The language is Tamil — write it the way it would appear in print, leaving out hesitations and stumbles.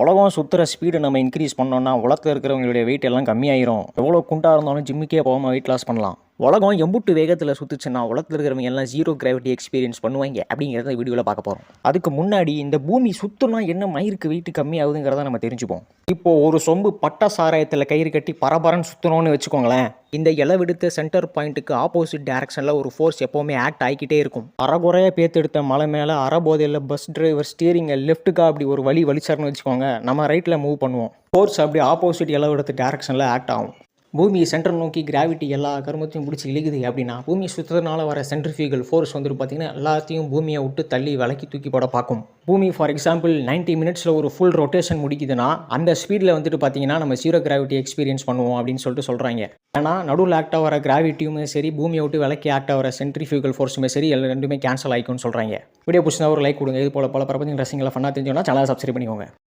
உலகம் சுற்றுற ஸ்பீடு நம்ம இன்க்ரீஸ் பண்ணோம்னா உலகத்தில் இருக்கிறவங்களுடைய வெயிட் எல்லாம் கம்மியாயிரும். எவ்வளோ குண்டாக இருந்தாலும் ஜிம்முக்கே போகாமல் வெயிட் லாஸ் பண்ணலாம். உலகம் எம்புட்டு வேகத்தில் சுற்றுச்சுன்னா உலகத்தில் இருக்கிறவங்க எல்லாம் ஜீரோ கிராவிட்டி எக்ஸ்பீரியன்ஸ் பண்ணுவாங்க அப்படிங்கிறத வீடியோவில் பார்க்க போகிறோம். அதுக்கு முன்னாடி இந்த பூமி சுற்றுனா என்ன மயிருக்கு வெயிட் கம்மியாகுதுங்கிறத நம்ம தெரிஞ்சுப்போம். இப்போது ஒரு சொம்பு பட்டை சாராயத்தில் கயிறு கட்டி பரபரன்னு சுற்றணும்னு வச்சுக்கோங்களேன். இந்த இலவெடுத்த சென்டர் பாயிண்ட்டுக்கு ஆப்போசிட் டைரக்ஷனில் ஒரு ஃபோர்ஸ் எப்போவுமே ஆக்ட் ஆகிக்கிட்டே இருக்கும். அறகுறையாக பேத்தெடுத்த மலை மேலே அறபோதையில் பஸ் டிரைவர் ஸ்டீரிங்கை லெஃப்ட்டுக்கா அப்படி ஒரு வழி வலிச்சார்னு வச்சுக்கோங்க, நம்ம ரைட்டில் மூவ் பண்ணுவோம். ஃபோர்ஸ் அப்படி ஆப்போசிட் இலவெடுத்த டைரக்ஷனில் ஆக்ட் ஆகும். பூமி சென்டர் நோக்கி கிராவிட்டி எல்லா கருமத்தையும் பிடிச்சி இழுக்குது அப்படின்னா பூமி சுற்றதுனால வர சென்ட்ரிஃபியூகல் ஃபோர்ஸ் வந்துட்டு பார்த்திங்கன்னா எல்லாத்தையும் பூமியை விட்டு தள்ளி விலக்கி தூக்கி போட பார்க்கும். பூமி ஃபார் எக்ஸாம்பிள் 90 மினிட்ஸில் ஒரு ஃபுல் ரொட்டேஷன் முடிக்குதுன்னா அந்த ஸ்பீடில் வந்துட்டு பார்த்திங்கன்னா நம்ம ஜீரோ கிராவிட்டி எக்ஸ்பீரியன்ஸ் பண்ணுவோம் அப்படின்னு சொல்லிட்டு சொல்கிறாங்க. ஏன்னா நடுவில் ஆக்டாக வர கிராவிட்டியுமே சரி, பூமியை விட்டு விலக்கி ஆக்டாக வர சென்ட்ரிஃபியூகல் ஃபோர்ஸுமே சரி, ரெண்டுமே கேன்சல் ஆகிக்கும்னு சொல்கிறாங்க. வீடியோ பிடிச்சா ஒரு லைக் கொடுங்க. இது போல பல பிரபஞ்ச ரசிங்களை ஃபன்னாக தெரிஞ்சோன்னா சேனலை சப்ஸ்கிரைப் பண்ணிக்கோங்க.